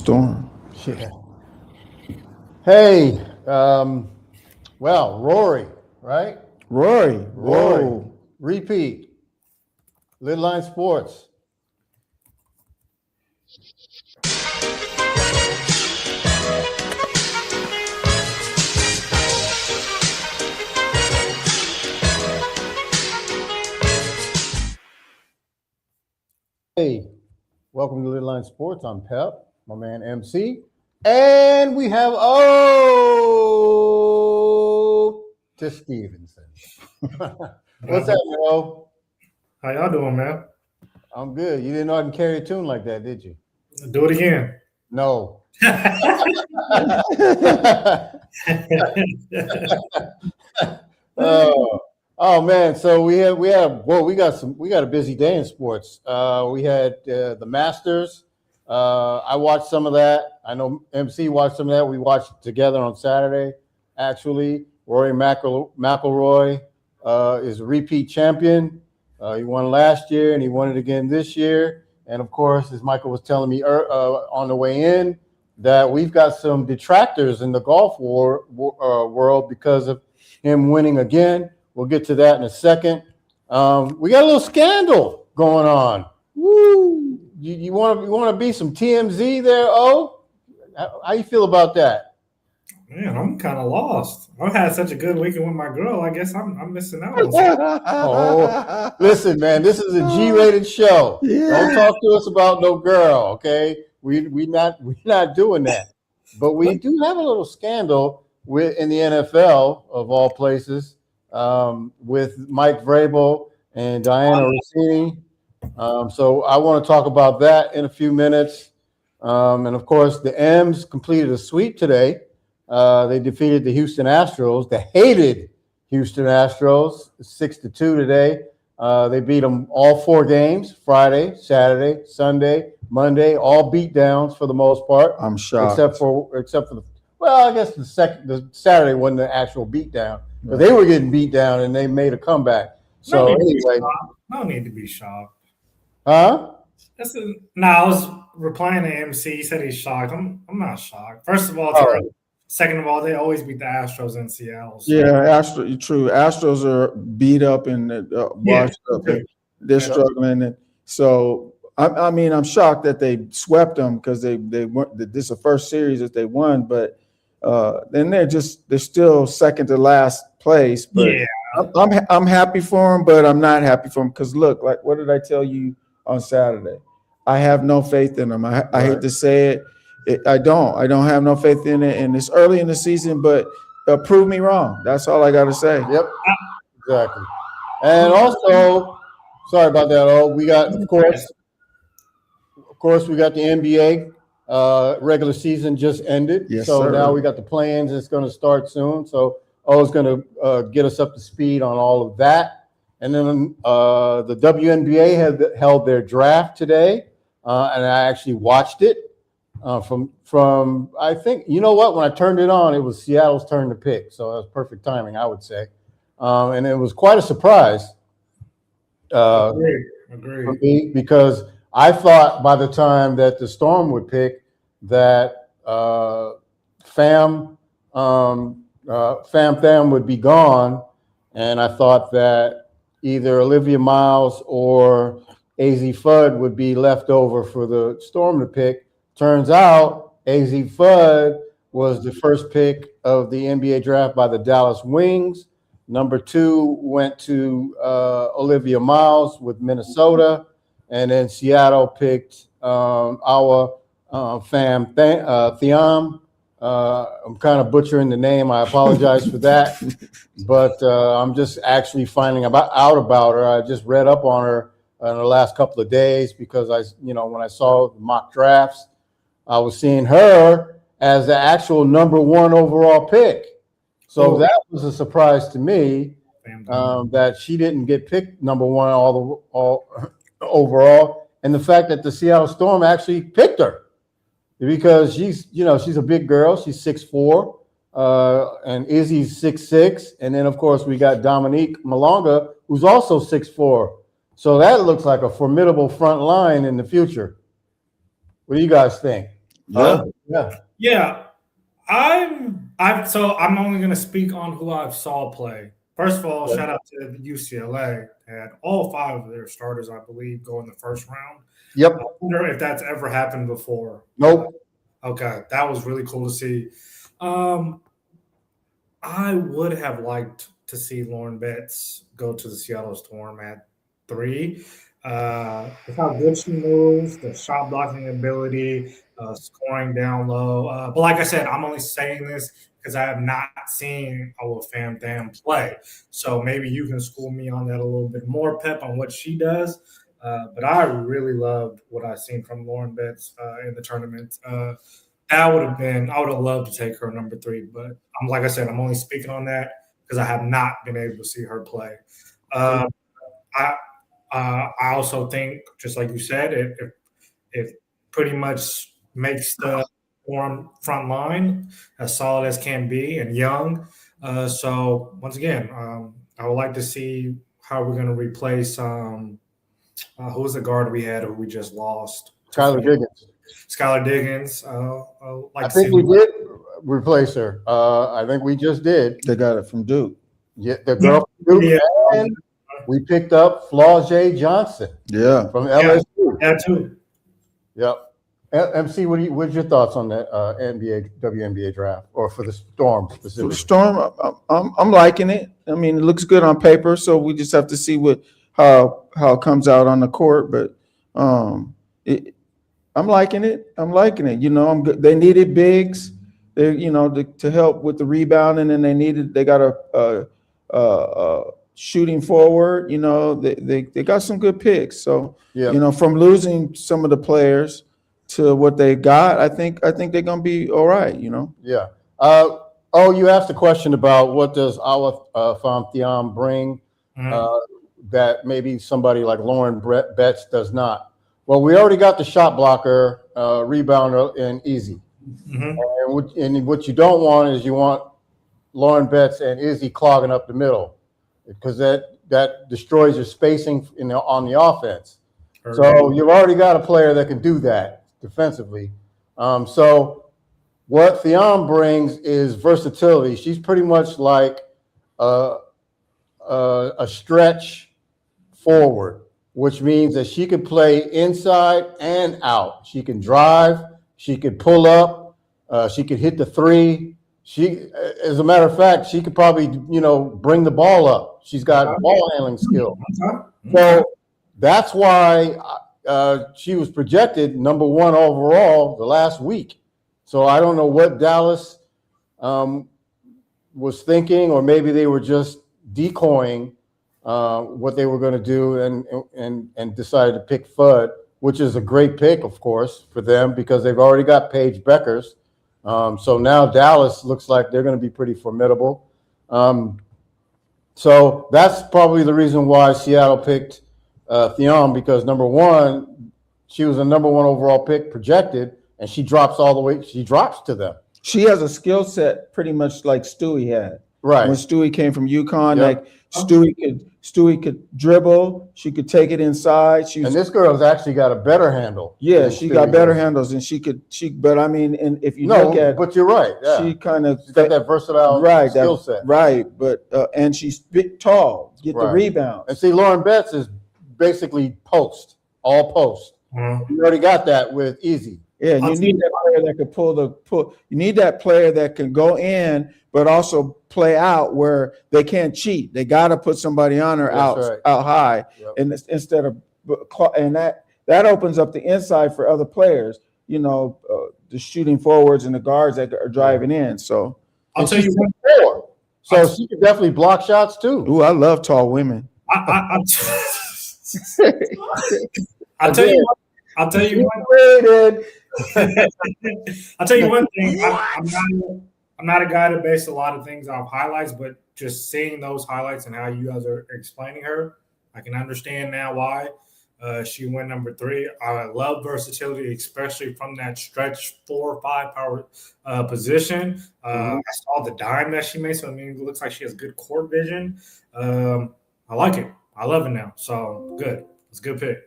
Storm. Yeah. Hey, well, Rory, right? Rory. Repeat. LidLine Sports. Hey, welcome to LidLine Sports. I'm Pep, my man MC. And we have to Stevenson. What's up, bro? How y'all doing, man? I'm good. You didn't know I can carry a tune like that, did you? Do it again. No. Oh man, so we got a busy day in sports. We had the Masters. I watched some of that. I know MC watched some of that. We watched it together on Saturday. Actually, Rory McIlroy is a repeat champion. He won last year and he won it again this year. And of course, as Michael was telling me on the way in, that we've got some detractors in the golf world because of him winning again. We'll get to that in a second. We got a little scandal going on. Woo! You want to be some TMZ there, O? How you feel about that? Man, I'm kind of lost. I've had such a good weekend with my girl. I guess I'm missing out. Oh, listen, man, this is a G-rated show. Yeah. Don't talk to us about no girl, okay? We're not doing that. But we do have a little scandal in the NFL of all places with Mike Vrabel and Diana Rossini. So I want to talk about that in a few minutes. And of course, the M's completed a sweep today. They defeated the Houston Astros, the hated Houston Astros, 6-2 today. They beat them all 4 games, Friday, Saturday, Sunday, Monday, all beat downs for the most part. I'm shocked. Except for I guess the Saturday wasn't the actual beat down, but they were getting beat down and they made a comeback. So anyway, no need to be shocked. Huh? I was replying to MC. He said he's shocked. I'm not shocked. First of all, it's early. Second of all, they always beat the Astros in Seattle. So. Yeah, true. Astros are beat up and washed up. They're struggling, and so I mean, I'm shocked that they swept them because they weren't. This is the first series that they won, but then they're still second to last place. But yeah. I'm happy for them, but I'm not happy for them because look, like what did I tell you on Saturday? I have no faith in them. I hate to say it. I don't have no faith in it, and it's early in the season, but prove me wrong. That's all I got to say. Yep, exactly. And also, sorry about that. We got, of course, we got the NBA regular season just ended. Yes, so sir. Now we got the play-ins. It's going to start soon. So O's going to get us up to speed on all of that. And then the WNBA held their draft today, and I actually watched it. From I think, you know what, when I turned it on, it was Seattle's turn to pick. So that was perfect timing, I would say. And it was quite a surprise Agreed. for me because I thought by the time that the Storm would pick that Fam would be gone. And I thought that either Olivia Miles or AZ Fudd would be left over for the Storm to pick. Turns out AZ Fudd was the first pick of the NBA draft by the Dallas Wings. Number 2 went to Olivia Miles with Minnesota. And then Seattle picked our Fam Thiam. I'm kind of butchering the name. I apologize for that. But I'm just actually finding out about her. I just read up on her in the last couple of days because when I saw the mock drafts, I was seeing her as the actual number 1 overall pick. So that was a surprise to me that she didn't get picked number 1 all overall. And the fact that the Seattle Storm actually picked her because she's a big girl. She's 6'4", and Izzy's 6'6". And then, of course, we got Dominique Malonga, who's also 6'4". So that looks like a formidable front line in the future. What do you guys think? Yeah. I'm only going to speak on who I've saw play. First of all, shout out to the UCLA. They had all 5 of their starters, I believe, go in the first round. Yep. I wonder if that's ever happened before. Nope. Okay, that was really cool to see. I would have liked to see Lauren Betts go to the Seattle Storm at 3. With how good she moves, the shot blocking ability, scoring down low. But like I said, I'm only saying this because I have not seen our Fam Dam play. So maybe you can school me on that a little bit more, Pep, on what she does. But I really loved what I've seen from Lauren Betts in the tournament. I would have loved to take her number 3, but like I said, I'm only speaking on that because I have not been able to see her play. I also think, just like you said, it pretty much makes the Storm front line as solid as can be and young. So once again, I would like to see how we're going to replace who was the guard we had who we just lost? Skylar Diggins. I think we did replace her. I think we just did. They got it from Duke. Yeah, the girl from Duke. Yeah. And we picked up Flau'jae Johnson. Yeah. From LSU. Yeah, too. Yep. MC, what's your thoughts on that WNBA draft, or for the Storm specifically? For the Storm, I'm liking it. I mean, it looks good on paper, so we just have to see how it comes out on the court. But I'm liking it. You know, I'm good. They needed bigs, to help with the rebounding, and they got a shooting forward. You know, they got some good picks. So from losing some of the players to what they got, I think they're gonna be all right. You know. Yeah. You asked a question about what does our Fam Thiam bring that maybe somebody like Lauren Betts does not. Well, we already got the shot blocker, rebounder, and Izzy. Mm-hmm. And what you don't want is you want Lauren Betts and Izzy clogging up the middle, because that destroys your spacing on the offense. So you've already got a player that can do that defensively. So what Thiam brings is versatility. She's pretty much like a stretch forward, which means that she can play inside and out. She can drive. She could pull up. She could hit the 3. She, as a matter of fact, she could probably, bring the ball up. She's got ball handling skill. So that's why she was projected number 1 overall the last week. So I don't know what Dallas was thinking, or maybe they were just decoying what they were going to do and decided to pick Fudd, which is a great pick, of course, for them because they've already got Paige Beckers. So now Dallas looks like they're going to be pretty formidable. So that's probably the reason why Seattle picked Thiam, because number 1, she was a number 1 overall pick projected, and she drops to them. She has a skill set pretty much like Stewie had. Right. When Stewie came from UConn, Stewie could dribble. She could take it inside. And this girl's actually got a better handle. Yeah, she got better handles, and but I mean, and if you look at, but you're right. Yeah. She's got that versatile skill set. Right, but and she's big, tall, get the rebounds. And see, Lauren Betts is basically all post. Mm-hmm. You already got that with Izzy. Yeah, you need that player that could pull. You need that player that can go in, but also play out where they can't cheat. They got to put somebody on her out high, and instead of that opens up the inside for other players. The shooting forwards and the guards that are driving in. So I'll tell you one more. So she could definitely block shots too. Ooh, I love tall women. I'll tell you one thing. I'm not a guy to base a lot of things off highlights, but just seeing those highlights and how you guys are explaining her, I can understand now why she went number 3. I love versatility, especially from that stretch 4 or 5 power position. I saw the dime that she made, so it looks like she has good court vision. I like it. I love it now. So good. It's a good pick.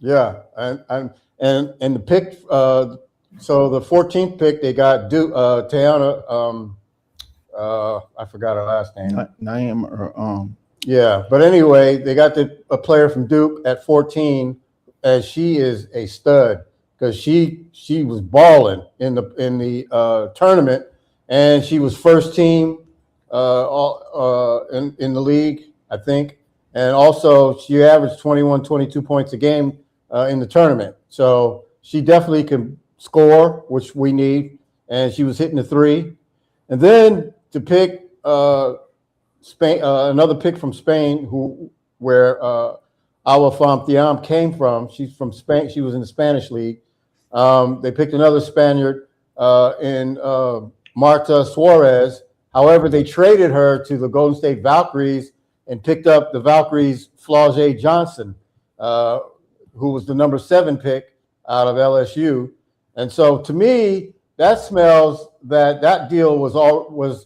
Yeah, and the pick So the 14th pick, they got Tayana. I forgot her last name. Naeem or Yeah, but anyway, they got a player from Duke at 14, and she is a stud because she was balling in the tournament, and she was first team in the league, I think, and also she averaged 21, 22 points a game in the tournament. So she definitely can score, which we need, and she was hitting the three, and then to pick. Spain, another pick from Spain, where Awa Fam Thiam came from. She's from Spain. She was in the Spanish league. They picked another Spaniard in Marta Suarez. However, they traded her to the Golden State Valkyries and picked up the Valkyries' Flau'jae Johnson, who was the number 7 pick out of LSU. And so, to me, that smells that deal was.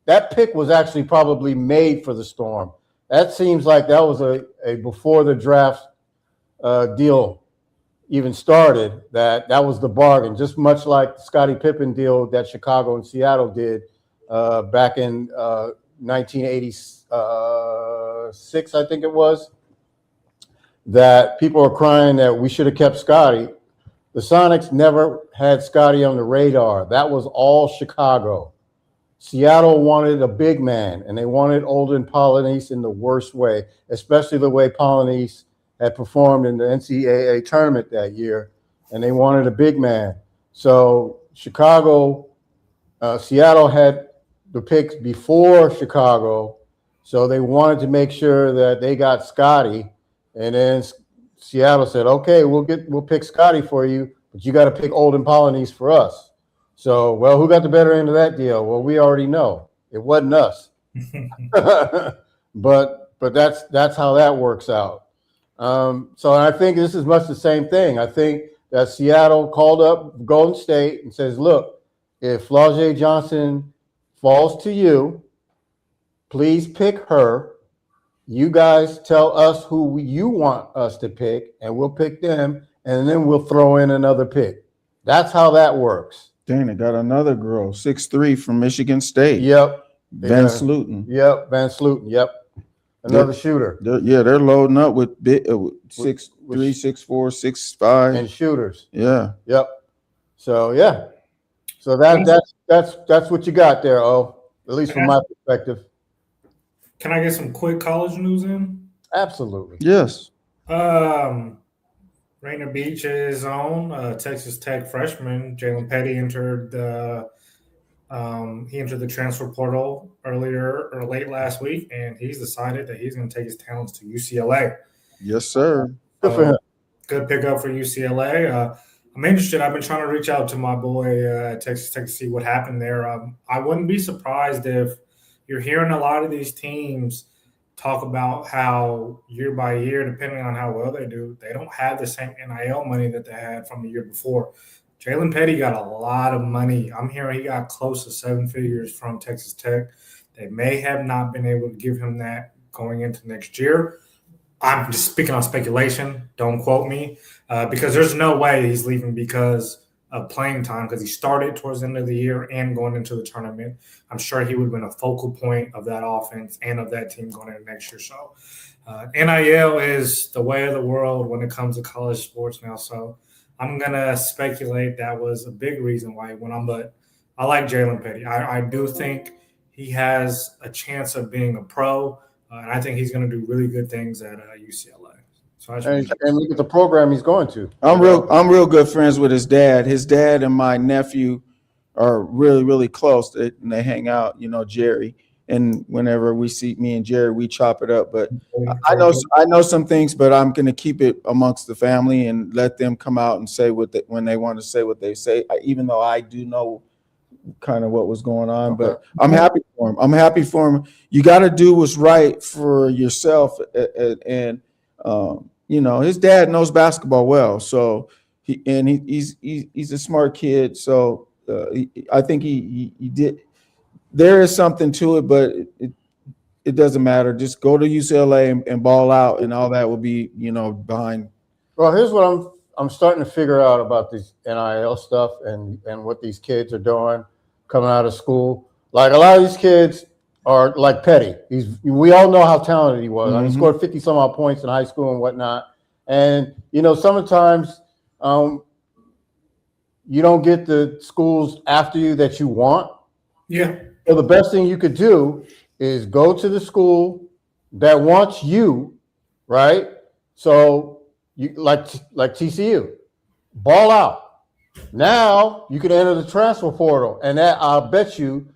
That pick was actually probably made for the Storm. That seems like that was a before the draft deal even started, that was the bargain, just much like the Scottie Pippen deal that Chicago and Seattle did back in 1986, I think it was, that people are crying that we should have kept Scottie. The Sonics never had Scottie on the radar. That was all Chicago. Seattle wanted a big man, and they wanted Olden Polynice in the worst way, especially the way Polynice had performed in the NCAA tournament that year, and they wanted a big man. So Seattle had the picks before Chicago, so they wanted to make sure that they got Scottie, and then Seattle said, "Okay, we'll pick Scottie for you, but you got to pick Olden Polynice for us." So, well, who got the better end of that deal? Well, we already know it wasn't us, but that's how that works out. So I think this is much the same thing. I think that Seattle called up Golden State and says, "Look, if Flau'jae Johnson falls to you, please pick her. You guys tell us who you want us to pick, and we'll pick them, and then we'll throw in another pick." That's how that works. Dang, they got another girl, 6'3" from Michigan State. Yep. Van Sluten. Yep, Van Sluten. Yep. Another shooter. They're loading up with 6'3", 6'4", 6'5". And shooters. Yeah. Yep. So, yeah. So that's what you got there, at least from my perspective. Can I get some quick college news in? Absolutely. Yes. Rainier Beach's own Texas Tech freshman Jalen Petty entered the transfer portal earlier or late last week, and he's decided that he's going to take his talents to UCLA. Yes, sir. Good for him. Good pickup for UCLA. I'm interested. I've been trying to reach out to my boy at Texas Tech to see what happened there. I wouldn't be surprised if you're hearing a lot of these teams talk about how year by year, depending on how well they do, they don't have the same NIL money that they had from the year before. Jalen Petty got a lot of money. I'm hearing he got close to 7 figures from Texas Tech. They may have not been able to give him that going into next year. I'm just speaking on speculation. Don't quote me, because there's no way he's leaving because of playing time, because he started towards the end of the year and going into the tournament. I'm sure he would have been a focal point of that offense and of that team going into next year. So NIL is the way of the world when it comes to college sports now. So I'm going to speculate that was a big reason why he went on. But I like Jalen Petty. I do think he has a chance of being a pro, and I think he's going to do really good things at UCLA. So and look at the program he's going to. I'm real good friends with his dad. His dad and my nephew are really, really close. And they hang out, Jerry. And whenever we see me and Jerry, we chop it up. But I know some things, but I'm going to keep it amongst the family and let them come out and say when they want to say what they say, even though I do know kind of what was going on. Okay. But I'm happy for him. You got to do what's right for yourself. And his dad knows basketball well. So he's a smart kid. So I think he did. There is something to it, but it doesn't matter. Just go to UCLA and ball out, and all that will be, behind. Well, here's what I'm starting to figure out about this NIL stuff and what these kids are doing coming out of school. Like a lot of these kids are like Petty. We all know how talented he was. He scored 50 some odd points in high school and whatnot. And sometimes you don't get the schools after you that you want. Yeah. So the best thing you could do is go to the school that wants you, right? So you like TCU, ball out. Now you can enter the transfer portal, and that I'll bet you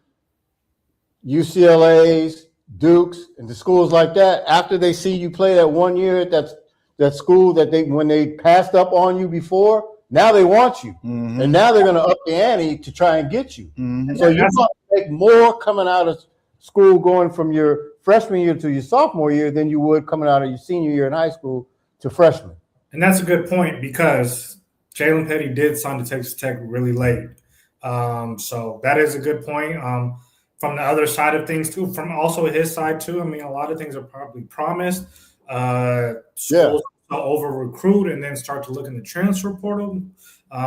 UCLA's, Dukes, and the schools like that, after they see you play that 1 year at that school that when they passed up on you before, now they want you, and now they're going to up the ante to try and get you. So you're going to make more coming out of school going from your freshman year to your sophomore year than you would coming out of your senior year in high school to freshman. And that's a good point because Jalen Petty did sign to Texas Tech really late. So that is a good point. From the other side of things, too, from also his side, too, I mean, a lot of things are probably promised. Schools over-recruit and then start to look in the transfer portal.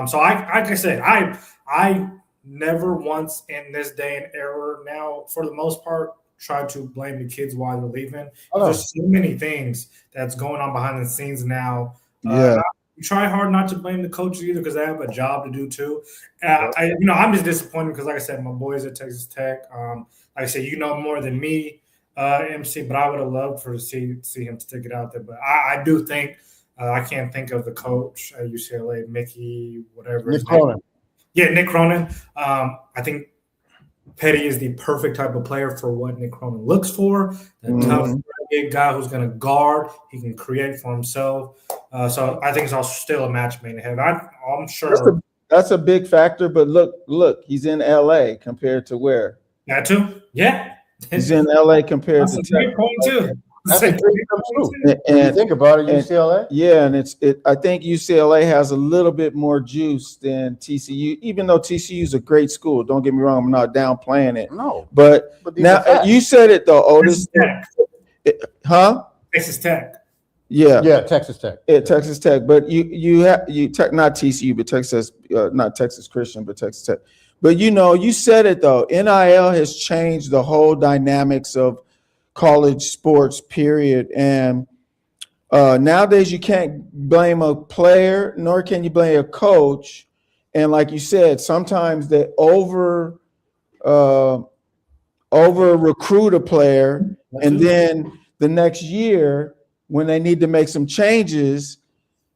So, like I said, I never once in this day and era now, for the most part, try to blame the kids while they're leaving. There's so many things that's going on behind the scenes now. You try hard not to blame the coaches either because they have a job to do too. I'm just disappointed because, like I said, my boys at Texas Tech. Like I said, more than me, MC, but I would have loved to see him stick it out there. But I do think I can't think of the coach at UCLA, Mickey, whatever. Nick Cronin. Yeah, Nick Cronin. I think Petty is the perfect type of player for what Nick Cronin looks for. A tough big guy who's going to guard. He can create for himself. So I think it's still a match made in heaven. I'm sure that's a big factor. But look, he's in LA compared to where? That too. Yeah, he's in LA compared to Tech. Point too. That's a great point. And think about it, UCLA. Yeah, and I think UCLA has a little bit more juice than TCU, even though TCU is a great school. Don't get me wrong, I'm not downplaying it. No, but now you said it though, Otis. Texas Tech. Yeah, Texas Tech. Yeah, Texas Tech. But you not TCU, but Texas, not Texas Christian, but Texas Tech. But you said it though. NIL has changed the whole dynamics of college sports, period. And nowadays you can't blame a player, nor can you blame a coach. And like you said, sometimes they over recruit a player, and then the next year when they need to make some changes,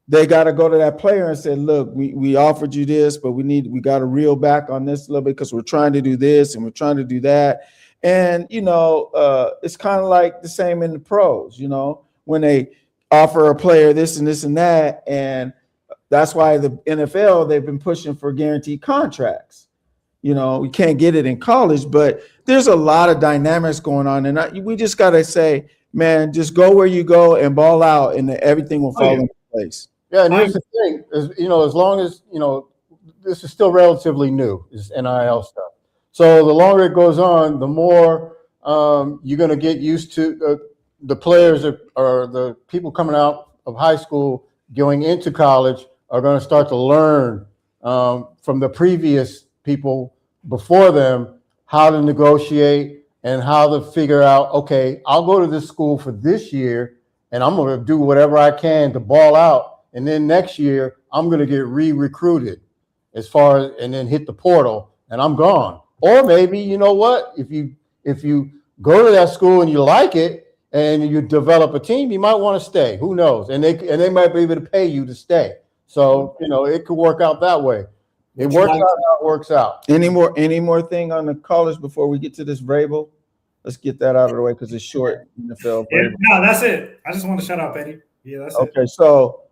they got to go to that player and say, look, we offered you this, but we got to reel back on this a little bit because we're trying to do this and we're trying to do that. And, it's kind of like the same in the pros, when they offer a player this and this and that. And that's why the NFL, they've been pushing for guaranteed contracts. We can't get it in college, but there's a lot of dynamics going on. And we just got to say, man, just go where you go and ball out and everything will fall into place. Yeah, and here's the thing, as long as, this is still relatively new, this NIL stuff. So the longer it goes on, the more you're going to get used to the players or the people coming out of high school going into college are going to start to learn from the previous people before them how to negotiate and how to figure out, okay, I'll go to this school for this year and I'm going to do whatever I can to ball out. And then next year I'm going to get re-recruited and then hit the portal and I'm gone. Or maybe, you know what, if you go to that school and you like it and you develop a team, you might want to stay. Who knows? And they might be able to pay you to stay. So, it could work out that way. It works out how it works out. Any more thing on the college before we get to this Vrabel? Let's get that out of the way because it's short NFL. Yeah, no, that's it. I just want to shout out Petty. Yeah, that's it. Okay, so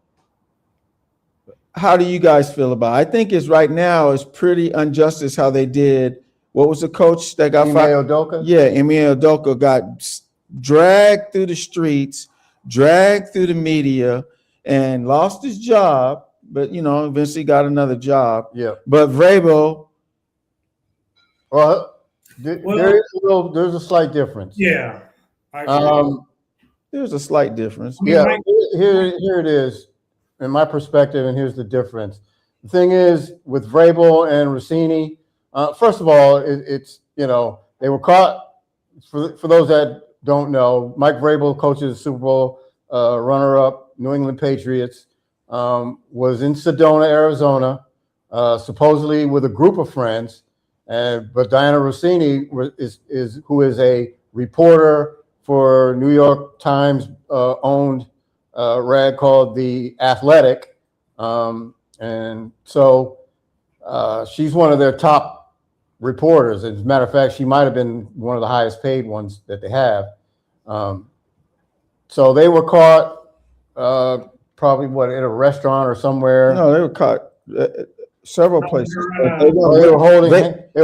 how do you guys feel about it? I think right now it's pretty injustice how they did. What was the coach that got fired? Udoka? Yeah, Ime Udoka got dragged through the streets, dragged through the media, and lost his job. But, eventually got another job. Yeah. But Vrabel. Well, there's a slight difference. Yeah. There's a slight difference. Yeah. Here it is. in my perspective, and here's the difference. The thing is, with Vrabel and Rossini, first of all, it's they were caught. For those that don't know, Mike Vrabel coaches the Super Bowl runner-up New England Patriots, was in Sedona, Arizona, supposedly with a group of friends. But Diana Rossini who is a reporter for New York Times owned rag called The Athletic. And so she's one of their top reporters. As a matter of fact, she might have been one of the highest paid ones that they have. So they were caught probably in a restaurant or somewhere. No, they were caught several places. They were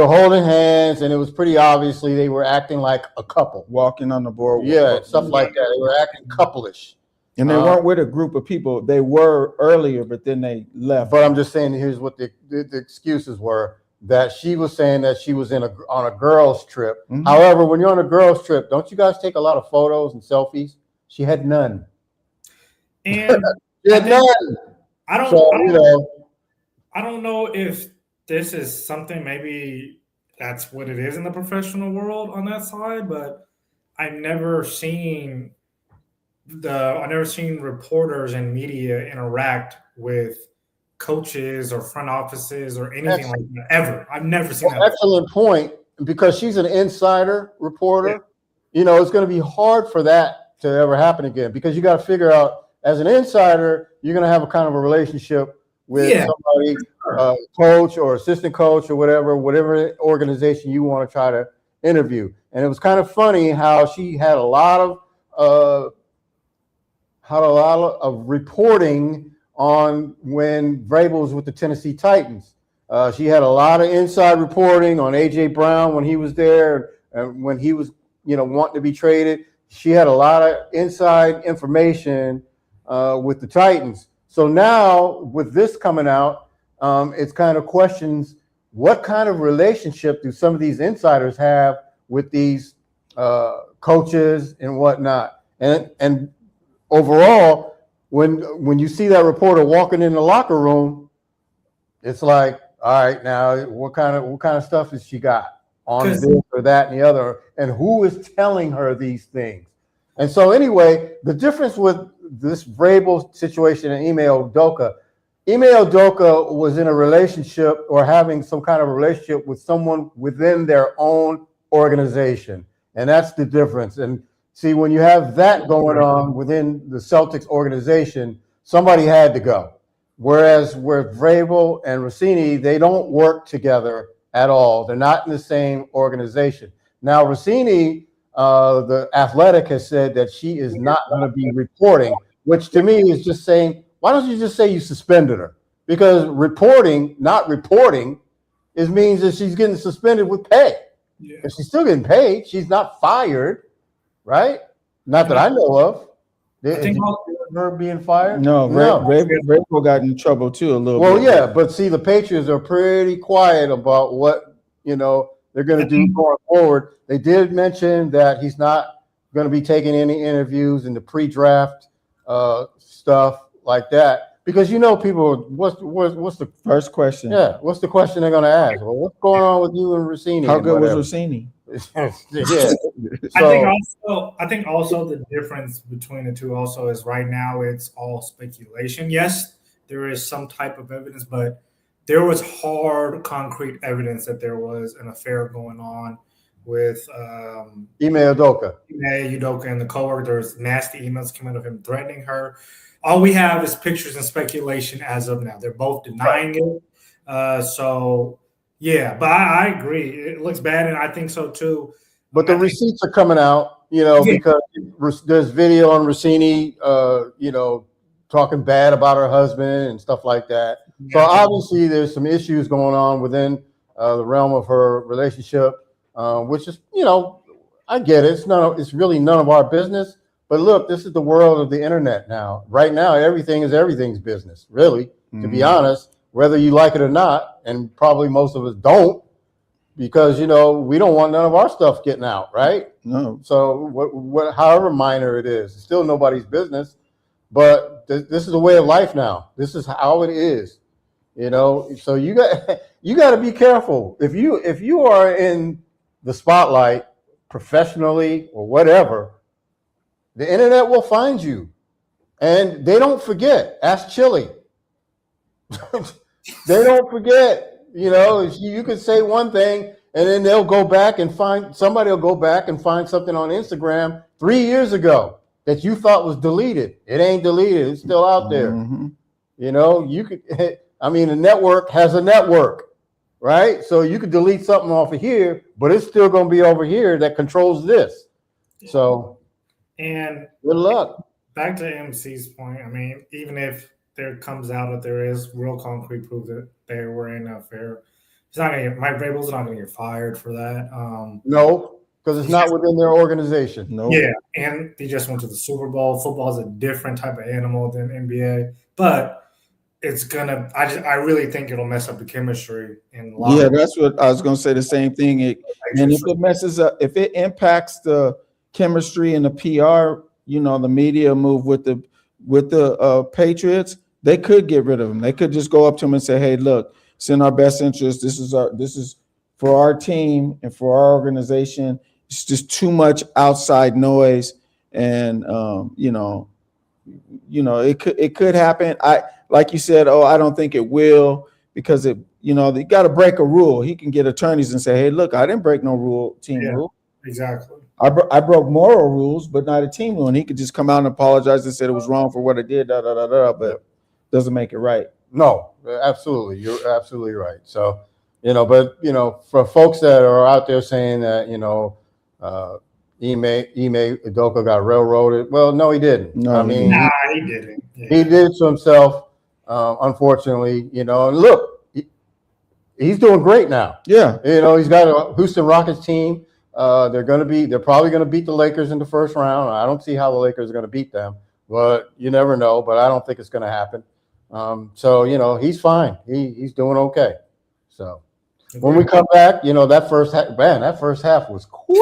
holding hands, and it was pretty obviously they were acting like a couple. Walking on the boardwalk. Yeah, stuff like that. They were acting couple-ish. And they weren't with a group of people. They were earlier, but then they left. But I'm just saying, here's what the excuses were. That she was saying that she was on a girls' trip. Mm-hmm. However, when you're on a girls' trip, don't you guys take a lot of photos and selfies? She had none. And she had none. I don't know if this is something, maybe that's what it is in the professional world on that side, but I've never seen reporters and media interact with coaches or front offices or anything like that ever. I've never seen that. Excellent point, because she's an insider reporter. Yeah. It's going to be hard for that to ever happen again, because you got to figure out, as an insider, you're going to have a kind of a relationship with somebody, coach or assistant coach or whatever organization you want to try to interview. And it was kind of funny how she had a lot of reporting on when Vrabel was with the Tennessee Titans. She had a lot of inside reporting on A.J. Brown when he was there and when he was, wanting to be traded. She had a lot of inside information with the Titans. So now with this coming out, it's kind of questions, what kind of relationship do some of these insiders have with these coaches and whatnot? And overall, when you see that reporter walking in the locker room, it's like, all right, now what kind of stuff has she got on this or that and the other, and who is telling her these things? And so anyway, the difference with this Vrabel situation and Ime Udoka was in a relationship or having some kind of a relationship with someone within their own organization, and that's the difference. And see, when you have that going on within the Celtics organization, somebody had to go. Whereas with Vrabel and Rossini, they don't work together at all. They're not in the same organization. Now, Rossini, the Athletic, has said that she is not going to be reporting, which to me is just saying, why don't you just say you suspended her? Because not reporting, means that she's getting suspended with pay. Yeah. If she's still getting paid, she's not fired. Right? Not that I know of. Did her being fired? No. Vrabel got in trouble too a little bit. Well, yeah, but see, the Patriots are pretty quiet about what they're going to do going forward. They did mention that he's not going to be taking any interviews in the pre-draft stuff like that, because people. What's the first question? Yeah, what's the question they're going to ask? Well, what's going on with you and Rossini? How good was Rossini? Yeah. I think also the difference between the two also is right now it's all speculation. Yes, there is some type of evidence, but there was hard, concrete evidence that there was an affair going on with Ime Udoka and the coworker. There's nasty emails coming out of him threatening her. All we have is pictures and speculation as of now. They're both denying it. So. Yeah, but I agree. It looks bad, and I think so too. But the receipts are coming out, because there's video on Rossini, talking bad about her husband and stuff like that. Yeah. So obviously there's some issues going on within the realm of her relationship, which is, I get it. It's really none of our business. But look, this is the world of the internet now. Right now, everything's business, really, to be honest. Whether you like it or not, and probably most of us don't, because, we don't want none of our stuff getting out, right? No. So however minor it is, it's still nobody's business. but this is a way of life now. This is how it is, So you got to be careful. If you are in the spotlight professionally or whatever, the internet will find you, and they don't forget. Ask Chili. They don't forget. You could say one thing, and then they'll go back and somebody will go back and find something on Instagram 3 years ago that you thought was deleted. It ain't deleted. It's still out there. Mm-hmm. The network has a network, right? So you could delete something off of here, but it's still going to be over here that controls this. So, and good luck. Back to MC's point. Even if there comes out that there is real concrete proof that they were in an affair, Mike Vrabel's not going to get fired for that. No, because it's not within their organization. No. Yeah, and he just went to the Super Bowl. Football is a different type of animal than NBA, but it's gonna. I really think it'll mess up the chemistry. Yeah, that's what I was going to say. The same thing. And if it messes up, if it impacts the chemistry and the PR, the media move with the Patriots, they could get rid of him. They could just go up to him and say, "Hey, look, it's in our best interest. This is for our team and for our organization. It's just too much outside noise." And it could happen. Like you said, I don't think it will, because they got to break a rule. He can get attorneys and say, "Hey, look, I didn't break no rule, rule. Exactly. I broke moral rules, but not a team rule." And he could just come out and apologize and said it was wrong for what I did, but doesn't make it right. No, absolutely. You're absolutely right. So, for folks that are out there saying that, Ime Udoka got railroaded. Well, no, he didn't. No, he didn't. Yeah. He did it to himself, unfortunately, and look, he's doing great now. Yeah. He's got a Houston Rockets team. They're probably going to beat the Lakers in the first round. I don't see how the Lakers are going to beat them, but you never know. But I don't think it's going to happen. So he's fine. He's doing okay. So when we come back, that first half was quick.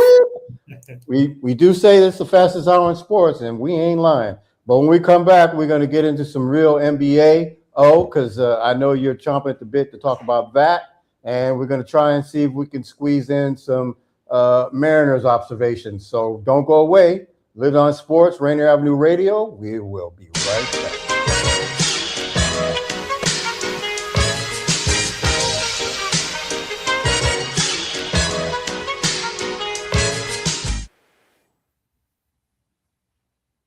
We do say this the fastest hour in sports, and we ain't lying. But when we come back, we're going to get into some real NBA. Because I know you're chomping at the bit to talk about that, and we're going to try and see if we can squeeze in some Mariners observations. So don't go away. LidLine Sports, Rainier Avenue Radio. We will be right back.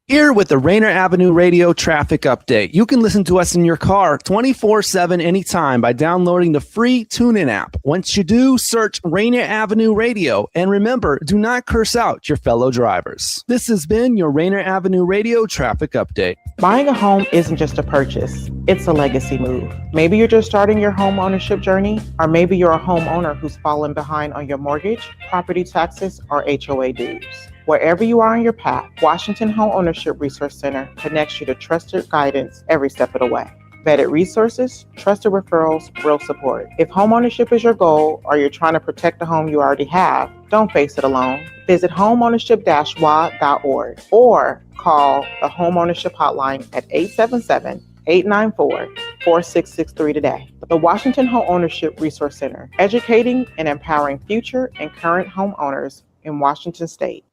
Here with the Rainier Avenue Radio traffic update. You can listen to us in your car 24/7 anytime by downloading the free TuneIn app. Once you do, search Rainier Avenue Radio. And remember, do not curse out your fellow drivers. This has been your Rainier Avenue Radio traffic update. Buying a home isn't just a purchase. It's a legacy move. Maybe you're just starting your home ownership journey, or maybe you're a homeowner who's fallen behind on your mortgage, property taxes, or HOA dues. Wherever you are on your path, Washington Home Ownership Resource Center connects you to trusted guidance every step of the way. Vetted resources, trusted referrals, real support. If homeownership is your goal, or you're trying to protect the home you already have, don't face it alone. Visit homeownership-wa.org or call the Homeownership Hotline at 877-894-4663 today. The Washington Home Ownership Resource Center, educating and empowering future and current homeowners in Washington State.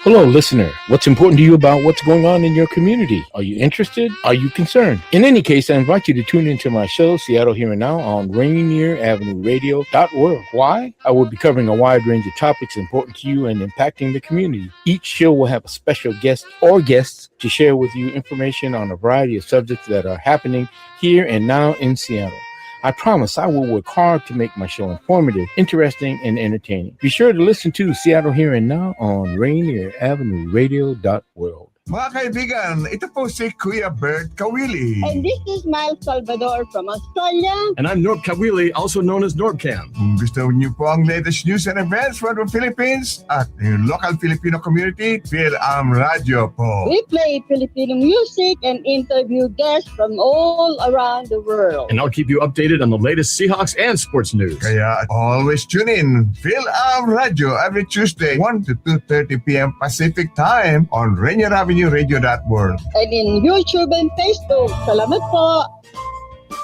Hello, listener. What's important to you about what's going on in your community? Are you interested? Are you concerned? In any case, I invite you to tune into my show, Seattle Here and Now, on Rainier Avenue Radio.org. Why? I will be covering a wide range of topics important to you and impacting the community. Each show will have a special guest or guests to share with you information on a variety of subjects that are happening here and now in Seattle. I promise I will work hard to make my show informative, interesting, and entertaining. Be sure to listen to Seattle Here and Now on Rainier Avenue Radio.world. Mga kaibigan, ito po si Kuya Bert Kawili. And this is Miles Salvador from Australia. And I'm Norb Kawili, also known as NorbCam. Kung gusto niyo po ang latest news and events from the Philippines at the local Filipino community, PhilAm Radio po. We play Filipino music and interview guests from all around the world. And I'll keep you updated on the latest Seahawks and sports news. Kaya always tune in PhilAm Radio every Tuesday, 1 to 2:30 p.m. Pacific Time on Rainier Avenue WNBAAvenueradio.world. And in YouTube and Facebook. Salamat po.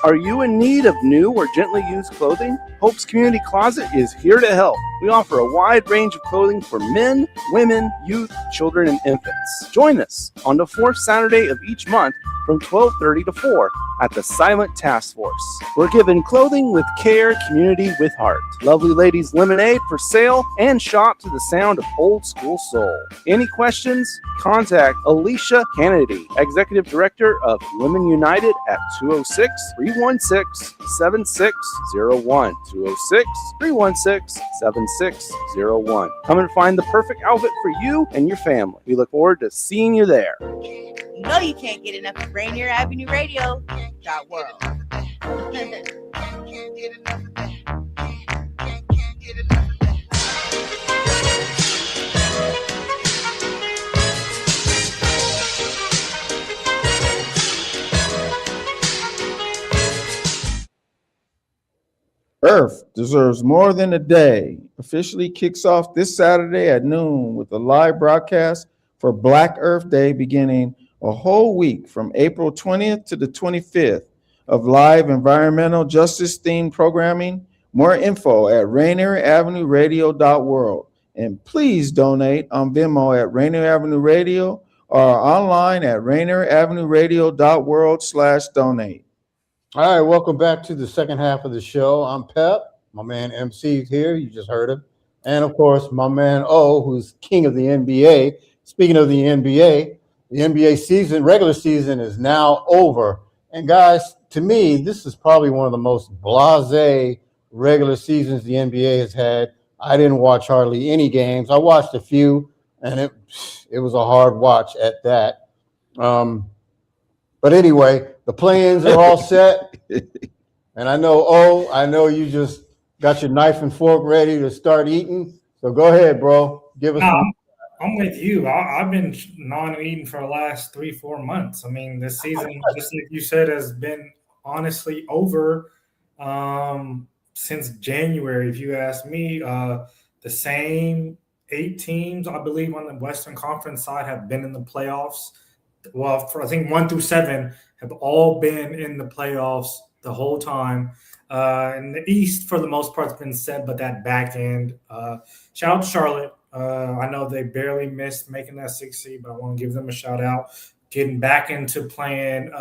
Are you in need of new or gently used clothing? Hope's Community Closet is here to help. We offer a wide range of clothing for men, women, youth, children, and infants. Join us on the fourth Saturday of each month from 12:30 to 4 at the Silent Task Force. We're giving clothing with care, community with heart. Lovely Ladies Lemonade for sale, and shop to the sound of old school soul. Any questions? Contact Alicia Kennedy, Executive Director of Women United at 206-316-7601. 206-316-7601. Come and find the perfect outfit for you and your family. We look forward to seeing you there. You know you can't get enough of Rainier Avenue Radio. .world. Earth deserves more than a day. Officially kicks off this Saturday at noon with a live broadcast for Black Earth Day, beginning a whole week from April 20th to the 25th of live environmental justice themed programming. More info at RainierAvenueRadio.world. And please donate on Venmo at Rainier Avenue Radio or online at RainierAvenueRadio.world/donate. All right, welcome back to the second half of the show. I'm Pep. My man MC here. You just heard him. And, of course, my man O, who's king of the NBA. Speaking of the NBA season, regular season is now over. And, guys, to me, this is probably one of the most blasé regular seasons the NBA has had. I didn't watch hardly any games. I watched a few, and it was a hard watch at that. But anyway, the play-ins are all set. And I know you just got your knife and fork ready to start eating. So go ahead, bro. Give us some. I'm with you. I've been non-eating for the last 3-4 months. I mean, this season, just like you said, has been honestly over since January. If you ask me, the same 8 teams, I believe, on the Western Conference side have been in the playoffs. Well, I think 1 through 7 have all been in the playoffs the whole time. And the East, for the most part, has been set, but that back end. Shout out to Charlotte. I know they barely missed making that 6th seed, but I want to give them a shout out. Getting back into playing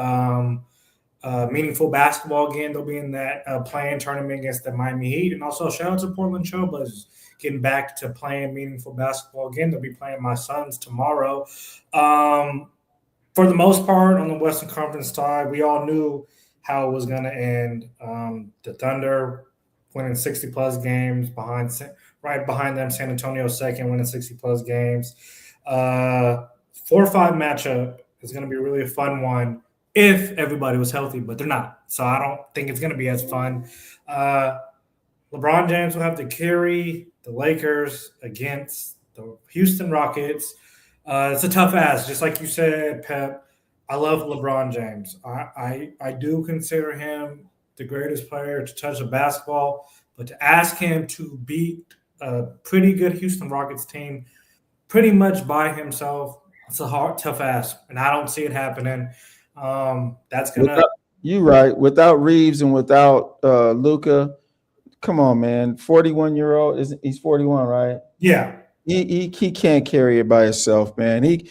meaningful basketball again. They'll be in that playing tournament against the Miami Heat. And also shout out to Portland Trailblazers getting back to playing meaningful basketball again. They'll be playing my Suns tomorrow. For the most part, on the Western Conference side, we all knew how it was going to end. The Thunder winning 60-plus games, right behind them, San Antonio second, winning 60-plus games. 4-5 matchup is going to be really a fun one if everybody was healthy, but they're not. So I don't think it's going to be as fun. LeBron James will have to carry the Lakers against the Houston Rockets. It's a tough ask, just like you said, Pep. I love LeBron James. I do consider him the greatest player to touch a basketball, but to ask him to beat a pretty good Houston Rockets team pretty much by himself, it's a tough ask, and I don't see it happening. That's gonna. You're right. Without Reeves and without Luka, come on, man. 41-year-old, he's 41, right? Yeah. He can't carry it by himself, man. They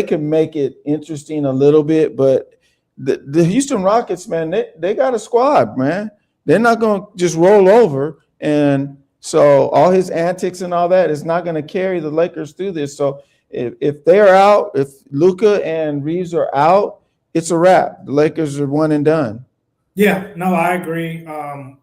could make it interesting a little bit, but the Houston Rockets, man, they got a squad, man. They're not going to just roll over, and so all his antics and all that is not going to carry the Lakers through this. So if they're out, if Luka and Reeves are out, it's a wrap. The Lakers are one and done. Yeah, no, I agree.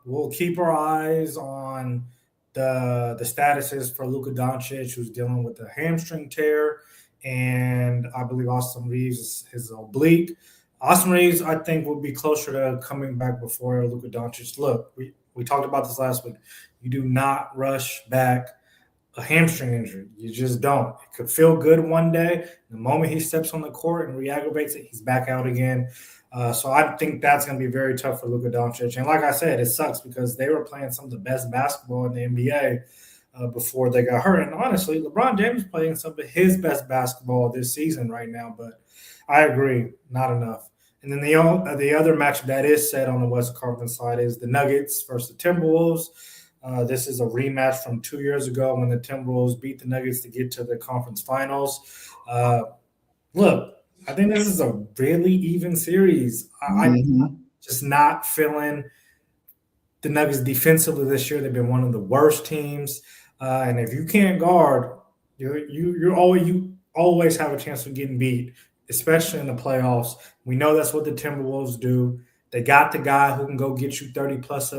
We'll keep our eyes on the statuses for Luka Doncic, who's dealing with a hamstring tear, and I believe Austin Reeves his oblique. Austin Reeves, I think, will be closer to coming back before Luka Doncic. Look, we talked about this last week. You do not rush back a hamstring injury. You just don't. It could feel good one day. The moment he steps on the court and re-aggravates it, he's back out again. So I think that's going to be very tough for Luka Doncic. And like I said, it sucks because they were playing some of the best basketball in the NBA before they got hurt. And honestly, LeBron James is playing some of his best basketball this season right now. But I agree, not enough. And then the other match that is set on the West Conference side is the Nuggets versus the Timberwolves. This is a rematch from 2 years ago when the Timberwolves beat the Nuggets to get to the conference finals. Look, I think this is a really even series. I'm just not feeling the Nuggets defensively this year. They've been one of the worst teams. And if you can't guard, you always have a chance of getting beat, especially in the playoffs. We know that's what the Timberwolves do. They got the guy who can go get you 30-plus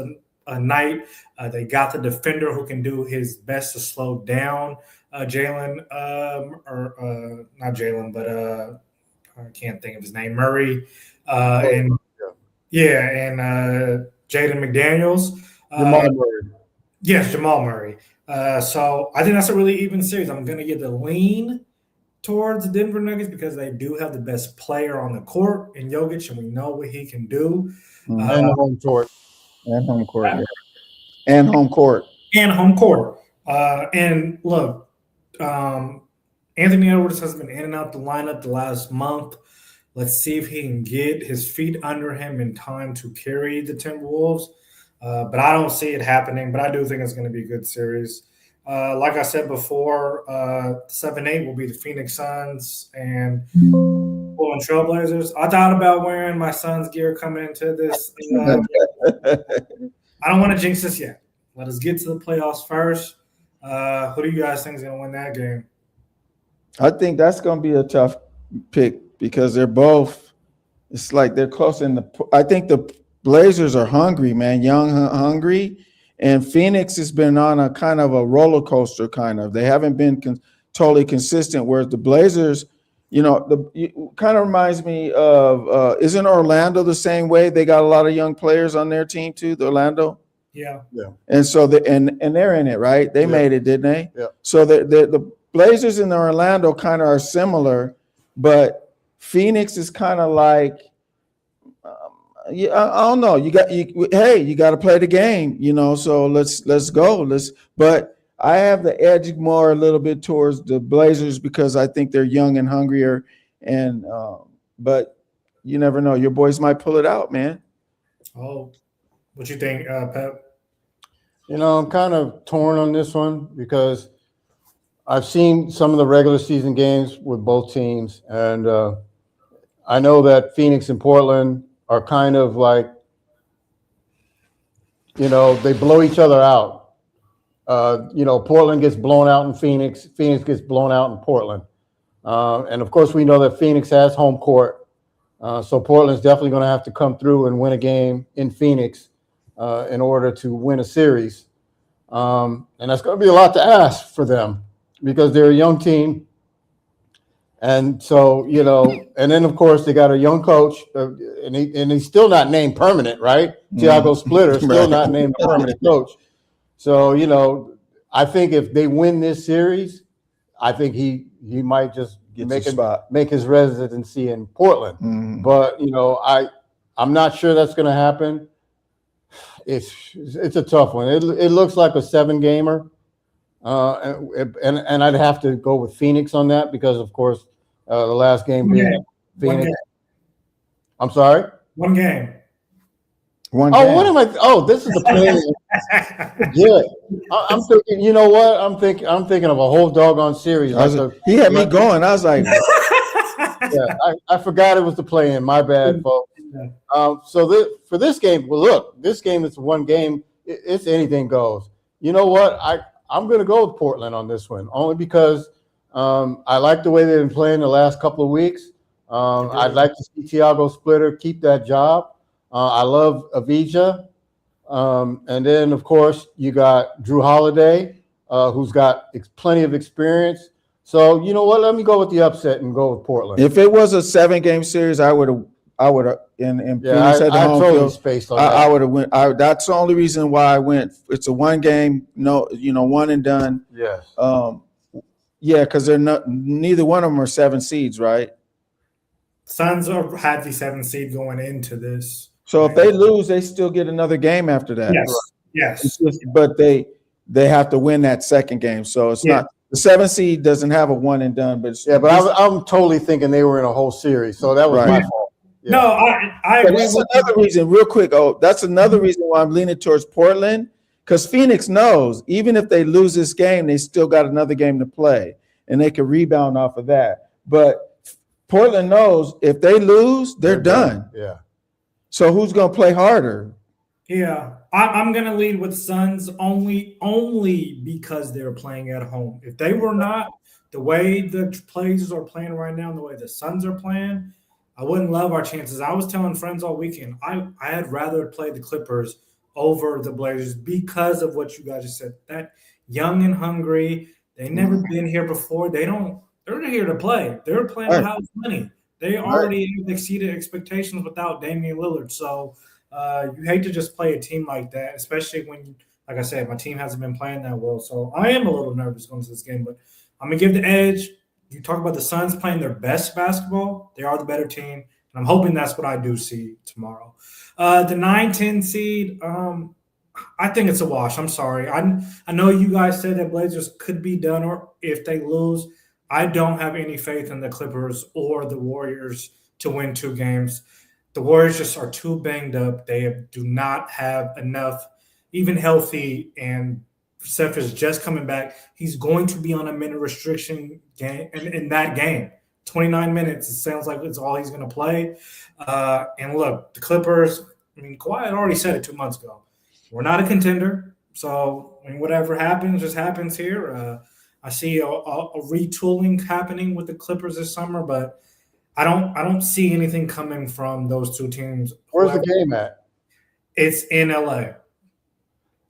a night. They got the defender who can do his best to slow down Jalen, not Jalen, but I can't think of his name, Murray. And Jaden McDaniels. Jamal Murray. Yes, Jamal Murray. So I think that's a really even series. I'm going to get the lean towards the Denver Nuggets because they do have the best player on the court in Jokic, and we know what he can do. And home court. And home court. Yeah. And home court. And home court. And look, Anthony Edwards has been in and out the lineup the last month. Let's see if he can get his feet under him in time to carry the Timberwolves. But I don't see it happening. But I do think it's going to be a good series. Like I said before, 7-8 will be the Phoenix Suns and Portland Trailblazers. I thought about wearing my Suns gear coming into this. I don't want to jinx this yet. Let us get to the playoffs first. Who do you guys think is going to win that game? I think that's going to be a tough pick because they're both – it's like they're close in the – I think the Blazers are hungry, man, young, hungry. And Phoenix has been on a kind of a roller coaster kind of. They haven't been totally consistent, whereas the Blazers, kind of reminds me of isn't Orlando the same way? They got a lot of young players on their team too, the Orlando. Yeah. And so they're in it, right? They made it, didn't they? Yeah. So the Blazers and the Orlando kind of are similar, but Phoenix is kind of like, I don't know. You got to play the game, So let's go. But I have the edge more a little bit towards the Blazers because I think they're young and hungrier. And but you never know. Your boys might pull it out, man. Oh, what you think, Pep? I'm kind of torn on this one because I've seen some of the regular season games with both teams, and I know that Phoenix and Portland are kind of like, they blow each other out. Portland gets blown out in Phoenix. Phoenix gets blown out in Portland. And, of course, we know that Phoenix has home court. So Portland's definitely going to have to come through and win a game in Phoenix in order to win a series. And that's going to be a lot to ask for them because they're a young team. And so, and then, of course, they got a young coach, and he's still not named permanent, right? Tiago Splitter, still not named permanent coach. So, I think if they win this series, I think he might just make his residency in Portland. Mm-hmm. But, I'm not sure that's going to happen. It's a tough one. It looks like a 7-gamer. And I'd have to go with Phoenix on that because, of course, the last game being Phoenix. I'm sorry? One game. What am I? Oh, this is the play. Good. I'm thinking. You know what? I'm thinking of a whole doggone series. He had me going. I was like, I forgot it was the play-in. My bad, folks. For this game, well, look, this game is one game. It's anything goes. You know what? I'm going to go with Portland on this one, only because I like the way they've been playing the last couple of weeks. I'd like to see Tiago Splitter keep that job. I love Avija. And then, of course, you got Drew Holiday, who's got plenty of experience. So, you know what? Let me go with the upset and go with Portland. If it was a 7-game series, I would have. And Phoenix had the home field. Spaced on that. I would have went. That's the only reason why I went. It's a 1-game, one and done. Yes. Because they're not. Neither one of them are 7 seeds, right? Suns had the 7 seed going into this. So if they lose, they still get another game after that. Yes. But they they have to win that second game. So it's not the 7th seed doesn't have a one and done. But I'm totally thinking they were in a whole series, so that was my fault. Yeah. No, I agree. That's another reason, real quick. Oh, that's another reason why I'm leaning towards Portland, because Phoenix knows even if they lose this game, they still got another game to play, and they can rebound off of that. But Portland knows if they lose, they're done. Yeah. So who's going to play harder? Yeah, I'm going to lead with Suns only because they're playing at home. If they were not, the way the Blazers are playing right now, and the way the Suns are playing, I wouldn't love our chances. I was telling friends all weekend, I had rather play the Clippers over the Blazers because of what you guys just said. That young and hungry, they never been here before. They're here to play. They're playing house money. They already exceeded expectations without Damian Lillard. So you hate to just play a team like that, especially when, like I said, my team hasn't been playing that well. So I am a little nervous going to this game, but I'm going to give the edge. You talk about the Suns playing their best basketball. They are the better team, and I'm hoping that's what I do see tomorrow. The 9-10 seed, I think it's a wash. I'm sorry. I know you guys said that Blazers could be done or if they lose. I don't have any faith in the Clippers or the Warriors to win 2 games. The Warriors just are too banged up. They do not have enough, even healthy, and Steph is just coming back. He's going to be on a minute restriction game in that game. 29 minutes, it sounds like it's all he's going to play. And look, the Clippers, Kawhi had already said it 2 months ago. We're not a contender. So whatever happens, just happens here. I see a retooling happening with the Clippers this summer, but I don't see anything coming from those two teams. Where's the game at? It's in LA.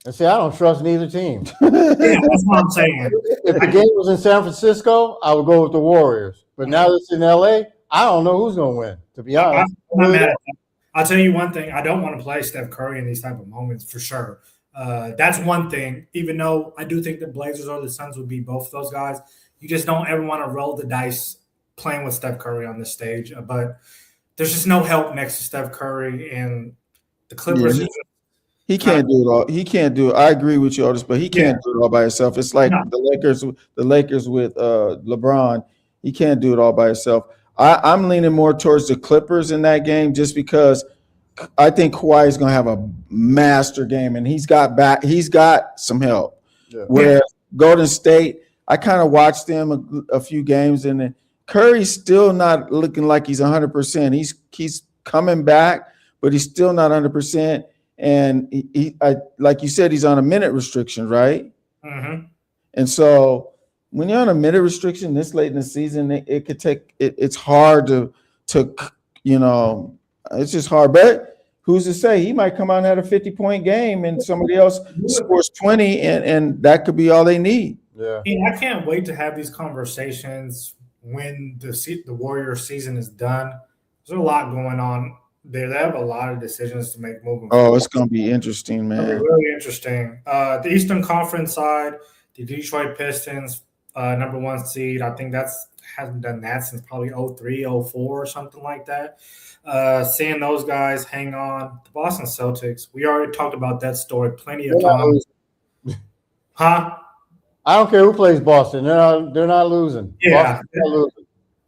And see, I don't trust neither team. Yeah, that's what I'm saying. If the game was in San Francisco, I would go with the Warriors. But now it's in LA, I don't know who's going to win, to be honest. I'll tell you one thing. I don't want to play Steph Curry in these type of moments for sure. That's one thing. Even though I do think the Blazers or the Suns would be both of those guys, you just don't ever want to roll the dice playing with Steph Curry on this stage. But there's just no help next to Steph Curry, and the Clippers. Yeah, he can't do it all. He can't do it. I agree with you, Otis, but he can't do it all by himself. It's like the Lakers with LeBron. He can't do it all by himself. I'm leaning more towards the Clippers in that game just because I think Kawhi is going to have a master game, and he's got some help. Yeah. Whereas Golden State, I kind of watched them a few games, and Curry's still not looking like he's 100%. He's coming back, but he's still not 100%. And he like you said, he's on a minute restriction, right? Mm-hmm. And so when you're on a minute restriction this late in the season, it could take it's hard to it's just hard. But who's to say he might come out and have a 50-point game and somebody else scores 20 and that could be all they need. Yeah. I can't wait to have these conversations when the Warriors season is done. There's a lot going on there. They have a lot of decisions to make moving forward. It's going to be interesting, man. It'll be really interesting. The Eastern Conference side, the Detroit Pistons, number 1 seed. I think hasn't done that since probably 03, 04 or something like that. Seeing those guys hang on. The Boston Celtics, we already talked about that story plenty of times. Huh? I don't care who plays Boston. They're not losing. Yeah. Not losing.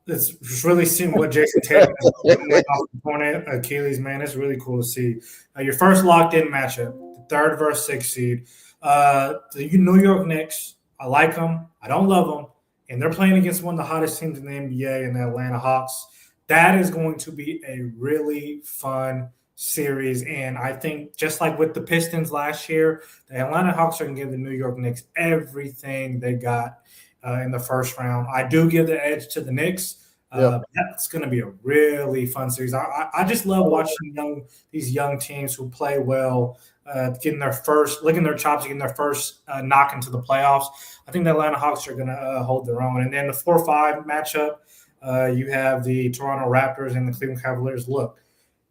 It's really seeing what Jason Tatum is doing off the opponent, Achilles, man. It's really cool to see. Your first locked-in matchup, the 3rd versus 6th seed. The New York Knicks, I like them. I don't love them. And they're playing against one of the hottest teams in the NBA in the Atlanta Hawks. That is going to be a really fun series. And I think just like with the Pistons last year, the Atlanta Hawks are going to give the New York Knicks everything they got in the first round. I do give the edge to the Knicks. That's going to be a really fun series. I just love watching these young teams who play well, licking their chops, getting their first knock into the playoffs. I think the Atlanta Hawks are going to hold their own. And then the 4-5 matchup, you have the Toronto Raptors and the Cleveland Cavaliers. Look,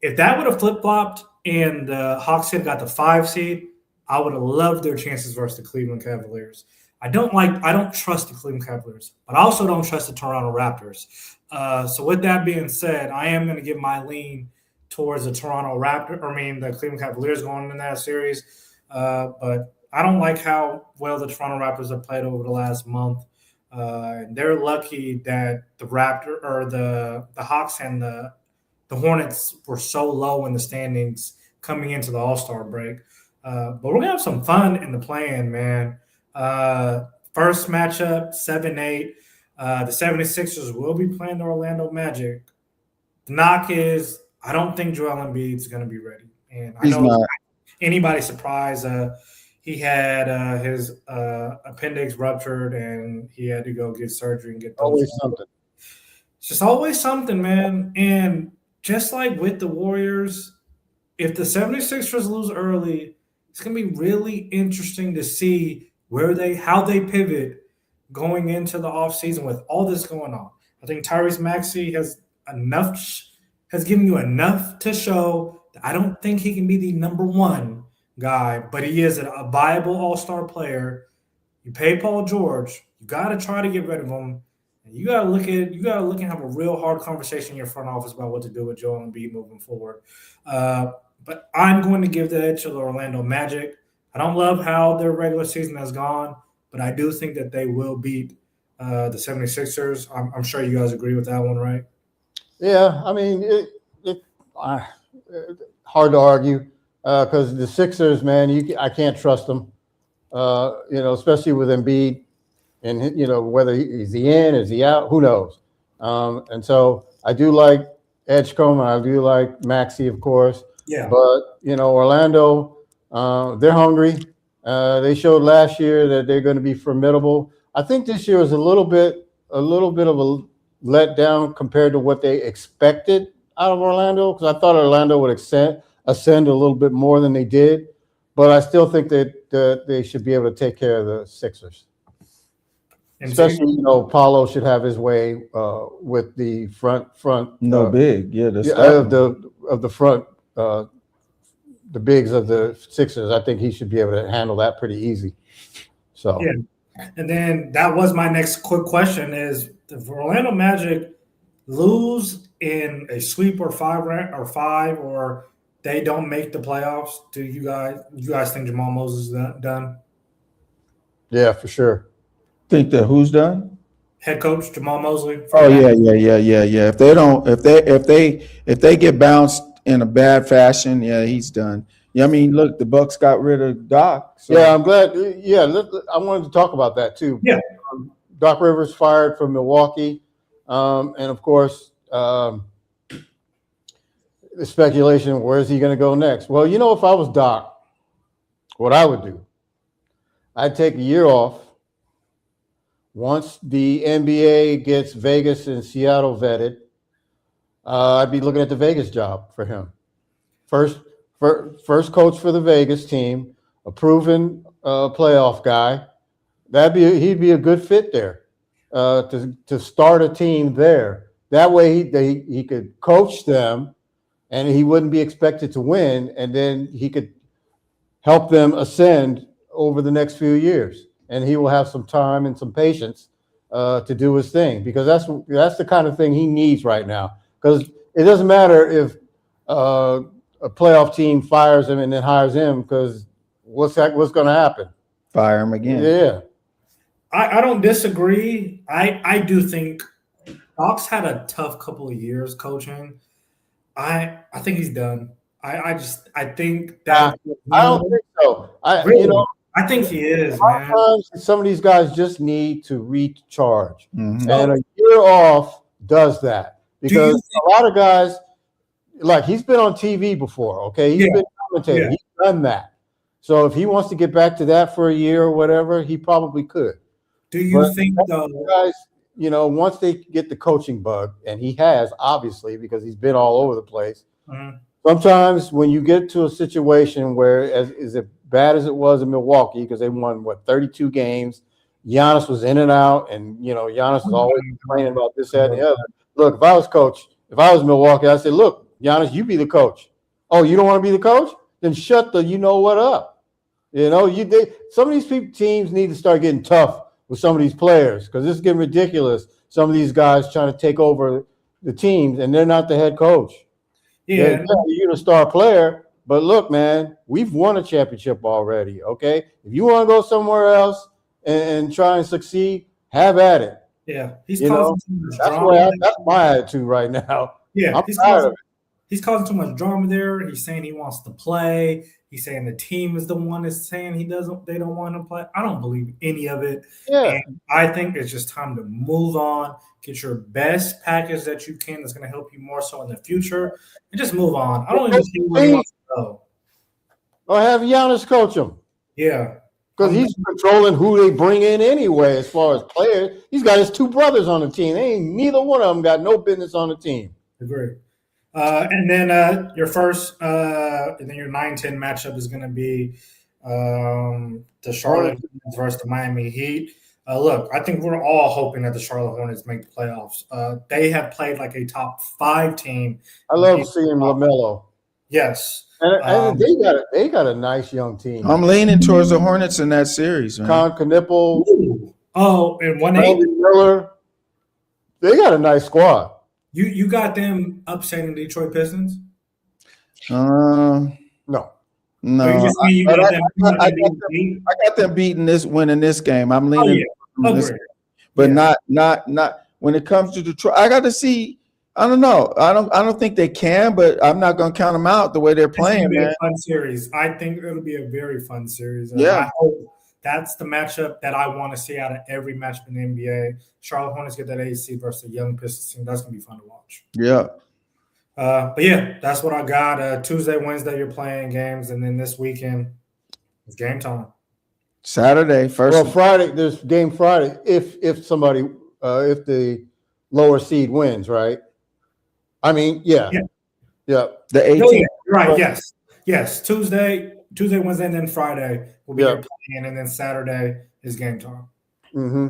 if that would have flip-flopped and the Hawks had got the 5 seed, I would have loved their chances versus the Cleveland Cavaliers. I don't trust the Cleveland Cavaliers, but I also don't trust the Toronto Raptors. So with that being said, I am going to give my lean towards the the Cleveland Cavaliers going in that series. But I don't like how well the Toronto Raptors have played over the last month. They're lucky that the Hawks and the Hornets were so low in the standings coming into the All-Star break. But we're going to have some fun in the play-in, man. First matchup, 7-8. The 76ers will be playing the Orlando Magic. The knock is I don't think Joel Embiid is going to be ready. And I know anybody surprised. He had his appendix ruptured, and he had to go get surgery and get those. Always something. It's just always something, man. And just like with the Warriors, if the 76ers lose early, it's going to be really interesting to see how they pivot going into the offseason with all this going on. I think Tyrese Maxey has given you enough to show that I don't think he can be the number one guy, but he is a viable all-star player. You pay Paul George, you got to try to get rid of him. And you got to look and have a real hard conversation in your front office about what to do with Joel Embiid moving forward. But I'm going to give the edge to the Orlando Magic. I don't love how their regular season has gone, but I do think that they will beat the 76ers. I'm sure you guys agree with that one, right? Yeah, I mean, hard to argue because the Sixers, man, I can't trust them, especially with Embiid. And, whether is he in, is he out, who knows? And so I do like Edgecombe, and I do like Maxey, of course. Yeah. But, Orlando, they're hungry. They showed last year that they're going to be formidable. I think this year was a little bit of a letdown compared to what they expected out of Orlando, because I thought Orlando would ascend a little bit more than they did. But I still think that they should be able to take care of the Sixers. Especially, Paulo should have his way with the front. Big, yeah. Of the front, the bigs of the Sixers. I think he should be able to handle that pretty easy. So yeah, and then that was my next quick question: is if Orlando Magic lose in a sweep or five, or they don't make the playoffs, do you guys think Jamal Moses is done? Yeah, for sure. Think that who's done? Head coach Jamal Mosley. Oh yeah. If they get bounced in a bad fashion, yeah, he's done. Yeah, I mean, look, the Bucks got rid of Doc. So. Yeah, I'm glad. Yeah, I wanted to talk about that too. Yeah, Doc Rivers fired from Milwaukee, and of course, the speculation: where is he going to go next? Well, if I was Doc, what I would do, I'd take a year off. Once the NBA gets Vegas and Seattle vetted, I'd be looking at the Vegas job for him. First coach for the Vegas team, a proven playoff guy. He'd be a good fit there to start a team there. That way he could coach them, and he wouldn't be expected to win, and then he could help them ascend over the next few years. And he will have some time and some patience to do his thing, because that's the kind of thing he needs right now. Because it doesn't matter if a playoff team fires him and then hires him, because what's going to happen? Fire him again. Yeah. I don't disagree. I do think Doc's had a tough couple of years coaching. I think he's done. I think that. I don't think so. I think he is, man. Sometimes some of these guys just need to recharge. Mm-hmm. And a year off does that. Because a lot of guys, like, he's been on TV before, okay? He's been commentating. Yeah. He's done that. So if he wants to get back to that for a year or whatever, he probably could. Do you think, though? Guys, once they get the coaching bug, and he has, obviously, because he's been all over the place, sometimes when you get to a situation where, is it bad as it was in Milwaukee, because they won 32 games. Giannis was in and out, and Giannis was always complaining about this, that, and the other. Look, if I was Milwaukee, I'd say, look, Giannis, you be the coach. Oh, you don't want to be the coach? Then shut the what up. Some of these teams need to start getting tough with some of these players, because this is getting ridiculous. Some of these guys trying to take over the teams, and they're not the head coach. Yeah, you're a star player, But look, man, we've won a championship already, okay? If you want to go somewhere else and try and succeed, have at it. Yeah, he's causing too much That's my attitude right now. Yeah, I'm tired of it. He's causing too much drama there. He's saying he wants to play. He's saying the team is the one that's saying they don't want him to play. I don't believe any of it. Yeah. And I think it's just time to move on, get your best package that you can that's going to help you more so in the future, and just move on. I don't even see where he wants to go. Or have Giannis coach him. Yeah. Because he's controlling who they bring in anyway as far as players. He's got his two brothers on the team. Neither one of them got no business on the team. Agree. And then your first and then your 9-10 matchup is going to be the Charlotte Hornets versus the Miami Heat. Look, I think we're all hoping that the Charlotte Hornets make the playoffs. They have played like a top 5 team. I love seeing LaMelo. Yes. And they got a nice young team. I'm leaning towards the Hornets in that series, man. Con Knipple. Oh, and 1-8. Miller. They got a nice squad. You got them upsetting Detroit Pistons? No. I got them winning this game. I'm leaning, this, but not when it comes to Detroit. I got to see. I don't know. I don't think they can, but I'm not going to count them out the way they're playing. It's gonna be man. a fun series. I think it'll be a very fun series. Yeah. I hope that's the matchup that I want to see out of every matchup in the NBA. Charlotte Hornets get that 8 seed versus the young Pistons team. That's going to be fun to watch. Yeah. But yeah, that's what I got. Tuesday, Wednesday, you're playing games, and then this weekend, it's game time. Saturday, first. Well, Friday, there's game Friday if somebody if the lower seed wins, right? I mean, yeah. The 18th. Right, yes. Tuesday, Wednesday, and then Friday will be your playing, and then Saturday is game time. Mm-hmm.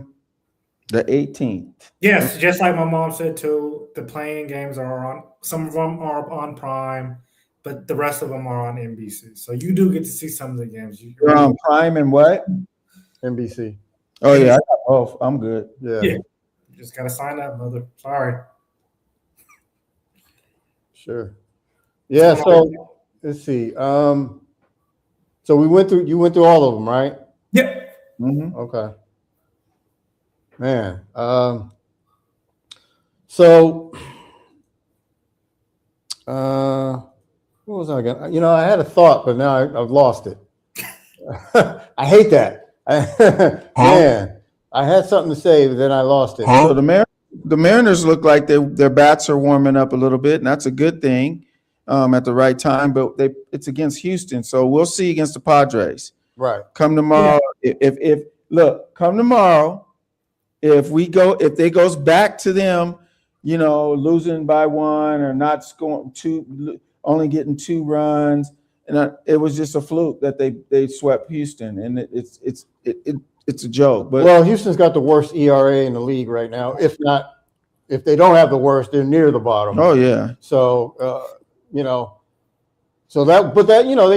The 18th. Yes, just like my mom said too, the playing games are on. Some of them are on Prime, but the rest of them are on NBC. So you do get to see some of the games. You're on Prime and what? NBC. Oh yeah, I got both. I'm good. Yeah. You just gotta sign up, mother. Sorry. Sure. Yeah. So let's see. So you went through all of them, right? Yep. Mm-hmm. Okay. Man. So what was I going? I had a thought, but now I've lost it. I hate that. Man, I had something to say, but then I lost it. So the Mariners look like their bats are warming up a little bit, and that's a good thing at the right time. But it's against Houston, so we'll see against the Padres. Right. Come tomorrow. Yeah. Come tomorrow. If they goes back to them, losing by 1 or not scoring 2, only getting 2 runs, and it was just a fluke that they swept Houston, and it's a joke. But Houston's got the worst ERA in the league right now. If they don't have the worst, they're near the bottom. Oh yeah. So they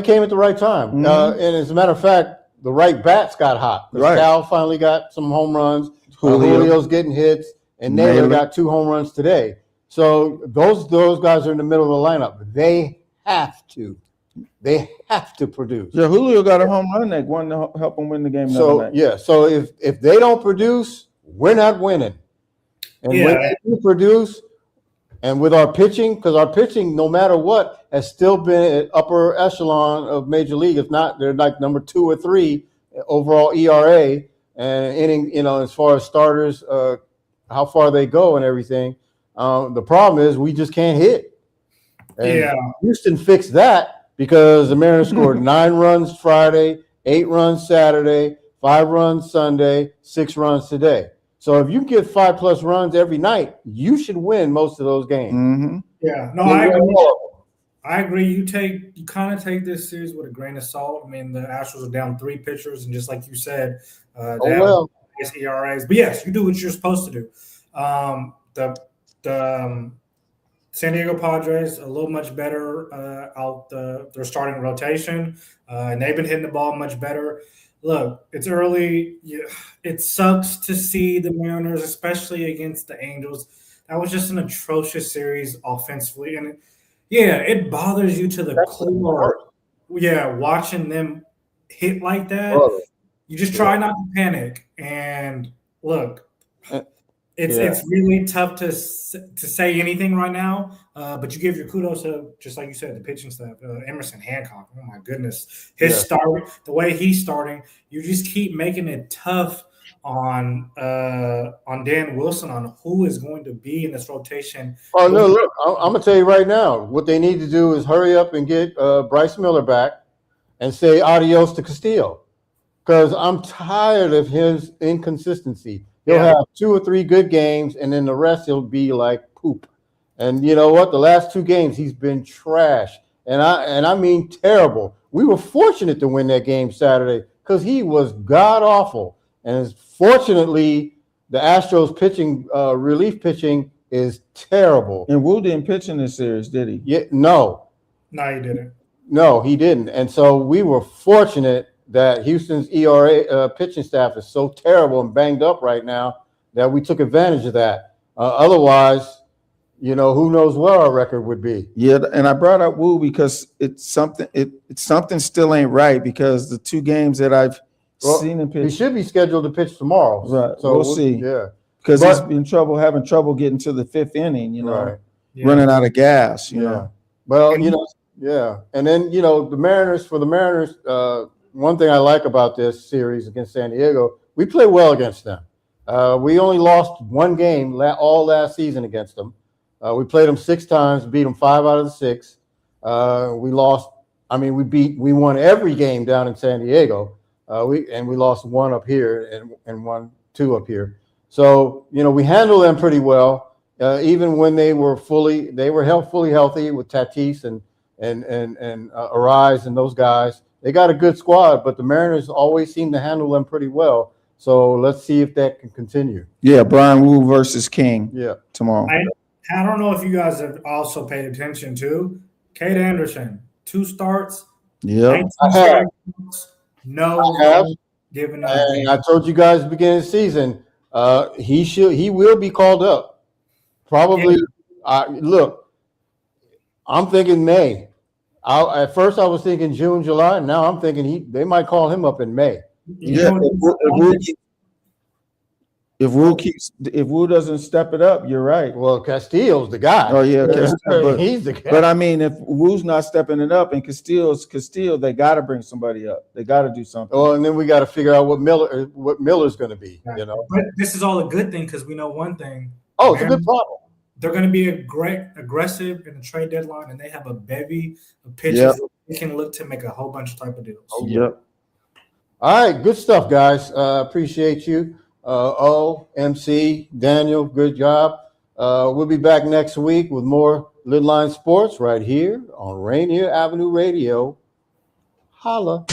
came at the right time, Mm-hmm. and as a matter of fact, the right bats got hot. Right. Cal finally got some home runs. Julio's getting hits, and Naylor got 2 home runs today. So those guys are in the middle of the lineup. They have to produce. Yeah, Julio got a home run that won to help him win the game. So if they don't produce, we're not winning. And when they do produce, and with our pitching, because our pitching, no matter what, has still been at upper echelon of Major League. If not, they're like number 2 or 3 overall ERA and inning. As far as starters, how far they go and everything. The problem is we just can't hit. And Houston fixed that because the Mariners scored 9 runs Friday, 8 runs Saturday, 5 runs Sunday, 6 runs today. So if you get 5+ runs every night, you should win most of those games. Mm-hmm. Yeah, no, I agree. You kind of take this series with a grain of salt. I mean, the Astros are down 3 pitchers, and just like you said, they have nice ERAs. But yes, you do what you're supposed to do. The San Diego Padres a little much better out their starting rotation, and they've been hitting the ball much better. Look, it's early. It sucks to see the Mariners, especially against the Angels. That was just an atrocious series offensively. And, it bothers you to the core watching them hit like that, you just try not to panic. And look, it's really tough to say anything right now. But you give your kudos to, just like you said, the pitching staff. Emerson Hancock. Oh my goodness, his start, the way he's starting, you just keep making it tough on Dan Wilson on who is going to be in this rotation. Oh no! Look, I'm gonna tell you right now. What they need to do is hurry up and get Bryce Miller back, and say adios to Castillo, because I'm tired of his inconsistency. He'll have 2 or 3 good games, and then the rest he'll be like poop. And you know what? The last 2 games he's been trash, and I mean terrible. We were fortunate to win that game Saturday because he was god awful. And fortunately, the Astros pitching, relief pitching, is terrible. And Wu didn't pitch in this series, did he? Yeah, no, he didn't. No, he didn't. And so we were fortunate that Houston's ERA pitching staff is so terrible and banged up right now that we took advantage of that. Otherwise, you know, who knows where our record would be. Yeah, and I brought up Wu because it's something still ain't right, because the 2 games that I've seen him pitch. He should be scheduled to pitch tomorrow. Right. So we'll see. Yeah. Because he's having trouble getting to the 5th inning, you know, Right. running out of gas, you know. Well, you know, and then, you know, the Mariners, one thing I like about this series against San Diego, we play well against them. We only lost 1 game all last season against them. We played them 6 times, beat them 5 out of the 6. We won every game down in San Diego. We lost 1 up here and 2 up here. So, you know, we handled them pretty well, even when they were fully healthy with Tatis and Arise and those guys. They got a good squad, but the Mariners always seem to handle them pretty well. So let's see if that can continue. Yeah, Brian Wu versus King tomorrow. I don't know if you guys have also paid attention to Kate Anderson. 2 starts. Yeah. I have. Giving up. And I told you guys at the beginning of the season, he will be called up. Probably. Look, I'm thinking May. At first I was thinking June, July, and now I'm thinking they might call him up in May. Yeah, if Wu doesn't step it up, you're right. Well, Castillo's the guy. Oh yeah, but he's the guy. But I mean, if Wu's not stepping it up and Castillo, they got to bring somebody up. They got to do something. Oh, and then we got to figure out what Miller's going to be. You know, but this is all a good thing because we know one thing. Oh, it's a good problem. They're going to be aggressive in the trade deadline, and they have a bevy of pitchers that they can look to make a whole bunch of type of deals. Yep. All right, good stuff, guys. Appreciate you. MC, Daniel, good job. We'll be back next week with more LidLine Sports right here on Rainier Avenue Radio. Holla.